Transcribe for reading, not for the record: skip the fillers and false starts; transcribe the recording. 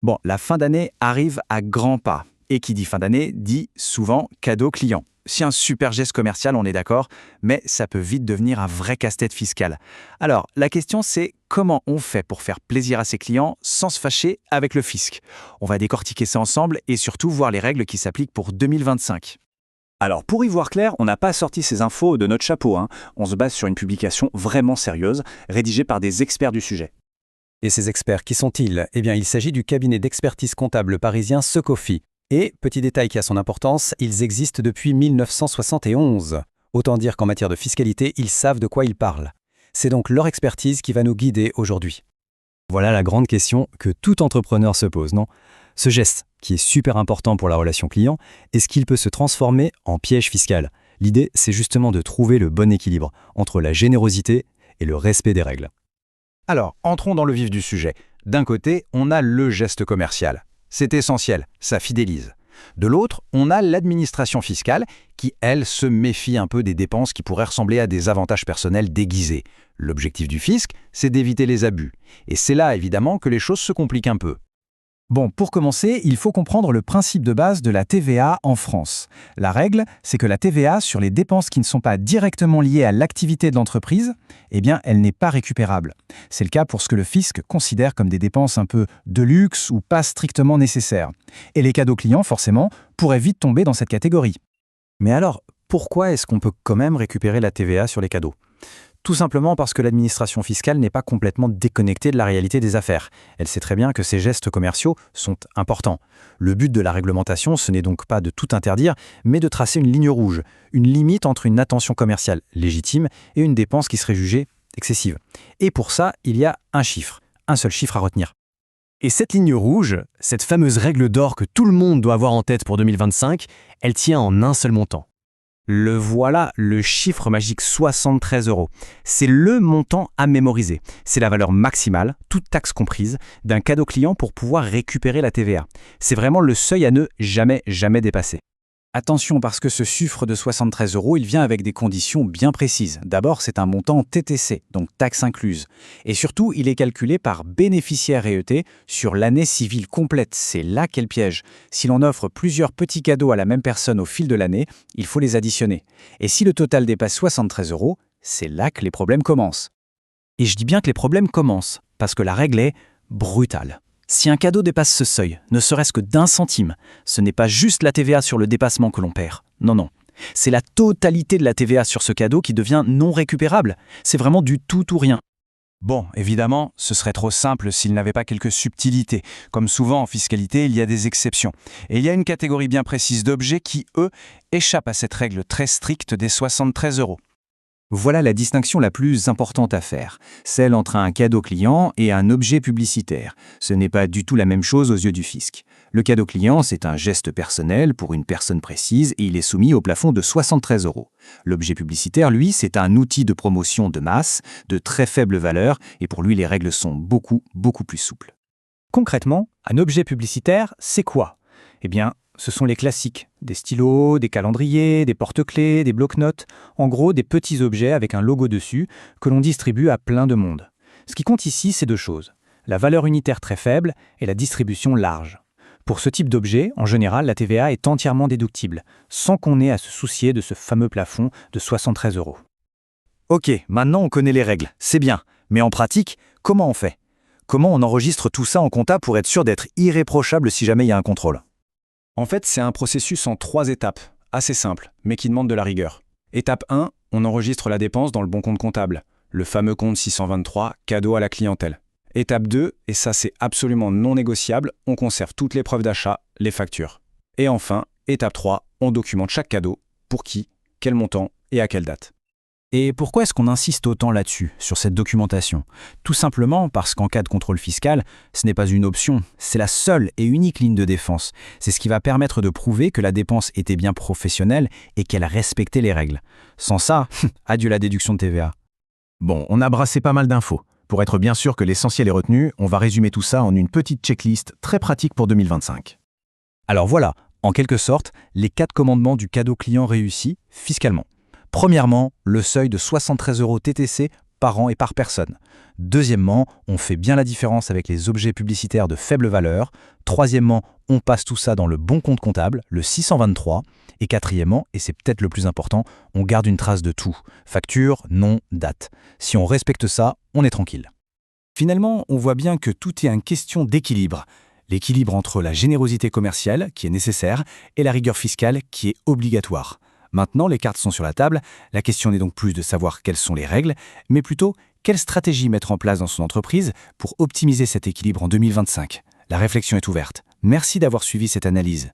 Bon, la fin d'année arrive à grands pas. Et qui dit fin d'année dit souvent cadeau client. C'est un super geste commercial, on est d'accord, mais ça peut vite devenir un vrai casse-tête fiscal. Alors, la question c'est comment on fait pour faire plaisir à ses clients sans se fâcher avec le fisc? On va décortiquer ça ensemble et surtout voir les règles qui s'appliquent pour 2025. Alors, pour y voir clair, on n'a pas sorti ces infos de notre chapeau, hein. On se base sur une publication vraiment sérieuse, rédigée par des experts du sujet. Et ces experts, qui sont-ils? Eh bien, il s'agit du cabinet d'expertise comptable parisien Secofi. Et, petit détail qui a son importance, ils existent depuis 1971. Autant dire qu'en matière de fiscalité, ils savent de quoi ils parlent. C'est donc leur expertise qui va nous guider aujourd'hui. Voilà la grande question que tout entrepreneur se pose, non? Ce geste, qui est super important pour la relation client, est-ce qu'il peut se transformer en piège fiscal? L'idée, c'est justement de trouver le bon équilibre entre la générosité et le respect des règles. Alors, entrons dans le vif du sujet. D'un côté, on a le geste commercial. C'est essentiel, ça fidélise. De l'autre, on a l'administration fiscale qui, elle, se méfie un peu des dépenses qui pourraient ressembler à des avantages personnels déguisés. L'objectif du fisc, c'est d'éviter les abus. Et c'est là, évidemment, que les choses se compliquent un peu. Bon, pour commencer, il faut comprendre le principe de base de la TVA en France. La règle, c'est que la TVA sur les dépenses qui ne sont pas directement liées à l'activité de l'entreprise, eh bien, elle n'est pas récupérable. C'est le cas pour ce que le fisc considère comme des dépenses un peu de luxe ou pas strictement nécessaires. Et les cadeaux clients, forcément, pourraient vite tomber dans cette catégorie. Mais alors, pourquoi est-ce qu'on peut quand même récupérer la TVA sur les cadeaux? Tout simplement parce que l'administration fiscale n'est pas complètement déconnectée de la réalité des affaires. Elle sait très bien que ces gestes commerciaux sont importants. Le but de la réglementation, ce n'est donc pas de tout interdire, mais de tracer une ligne rouge, une limite entre une attention commerciale légitime et une dépense qui serait jugée excessive. Et pour ça, il y a un chiffre, un seul chiffre à retenir. Et cette ligne rouge, cette fameuse règle d'or que tout le monde doit avoir en tête pour 2025, elle tient en un seul montant. Le voilà, le chiffre magique 73 €. C'est le montant à mémoriser. C'est la valeur maximale, toute taxe comprise, d'un cadeau client pour pouvoir récupérer la TVA. C'est vraiment le seuil à ne jamais dépasser. Attention parce que ce chiffre de 73 €, il vient avec des conditions bien précises. D'abord, c'est un montant TTC, donc taxe incluse. Et surtout, il est calculé par bénéficiaire RET sur l'année civile complète. C'est là qu'est le piège. Si l'on offre plusieurs petits cadeaux à la même personne au fil de l'année, il faut les additionner. Et si le total dépasse 73 €, c'est là que les problèmes commencent. Et je dis bien que les problèmes commencent, parce que la règle est brutale. Si un cadeau dépasse ce seuil, ne serait-ce que d'1 centime, ce n'est pas juste la TVA sur le dépassement que l'on perd. Non. C'est la totalité de la TVA sur ce cadeau qui devient non récupérable. C'est vraiment du tout ou rien. Bon, évidemment, ce serait trop simple s'il n'avait pas quelques subtilités. Comme souvent en fiscalité, il y a des exceptions. Et il y a une catégorie bien précise d'objets qui, eux, échappent à cette règle très stricte des 73 €. Voilà la distinction la plus importante à faire, celle entre un cadeau client et un objet publicitaire. Ce n'est pas du tout la même chose aux yeux du fisc. Le cadeau client, c'est un geste personnel pour une personne précise et il est soumis au plafond de 73 €. L'objet publicitaire, lui, c'est un outil de promotion de masse, de très faible valeur, et pour lui, les règles sont beaucoup plus souples. Concrètement, un objet publicitaire, c'est quoi? Eh bien, ce sont les classiques, des stylos, des calendriers, des porte-clés, des bloc-notes, en gros des petits objets avec un logo dessus que l'on distribue à plein de monde. Ce qui compte ici, c'est deux choses, la valeur unitaire très faible et la distribution large. Pour ce type d'objet, en général, la TVA est entièrement déductible, sans qu'on ait à se soucier de ce fameux plafond de 73 €. Ok, maintenant on connaît les règles, c'est bien. Mais en pratique, comment on fait? Comment on enregistre tout ça en compta pour être sûr d'être irréprochable si jamais il y a un contrôle? En fait, c'est un processus en 3 étapes, assez simple, mais qui demande de la rigueur. Étape 1, on enregistre la dépense dans le bon compte comptable, le fameux compte 623, cadeau à la clientèle. Étape 2, et ça c'est absolument non négociable, on conserve toutes les preuves d'achat, les factures. Et enfin, étape 3, on documente chaque cadeau, pour qui, quel montant et à quelle date. Et pourquoi est-ce qu'on insiste autant là-dessus, sur cette documentation? Tout simplement parce qu'en cas de contrôle fiscal, ce n'est pas une option, c'est la seule et unique ligne de défense. C'est ce qui va permettre de prouver que la dépense était bien professionnelle et qu'elle respectait les règles. Sans ça, adieu la déduction de TVA. Bon, on a brassé pas mal d'infos. Pour être bien sûr que l'essentiel est retenu, on va résumer tout ça en une petite checklist très pratique pour 2025. Alors voilà, en quelque sorte, les 4 commandements du cadeau client réussi fiscalement. Premièrement, le seuil de 73 € TTC par an et par personne. Deuxièmement, on fait bien la différence avec les objets publicitaires de faible valeur. Troisièmement, on passe tout ça dans le bon compte comptable, le 623. Et quatrièmement, et c'est peut-être le plus important, on garde une trace de tout. Facture, nom, date. Si on respecte ça, on est tranquille. Finalement, on voit bien que tout est une question d'équilibre. L'équilibre entre la générosité commerciale, qui est nécessaire, et la rigueur fiscale, qui est obligatoire. Maintenant, les cartes sont sur la table. La question n'est donc plus de savoir quelles sont les règles, mais plutôt quelle stratégie mettre en place dans son entreprise pour optimiser cet équilibre en 2025. La réflexion est ouverte. Merci d'avoir suivi cette analyse.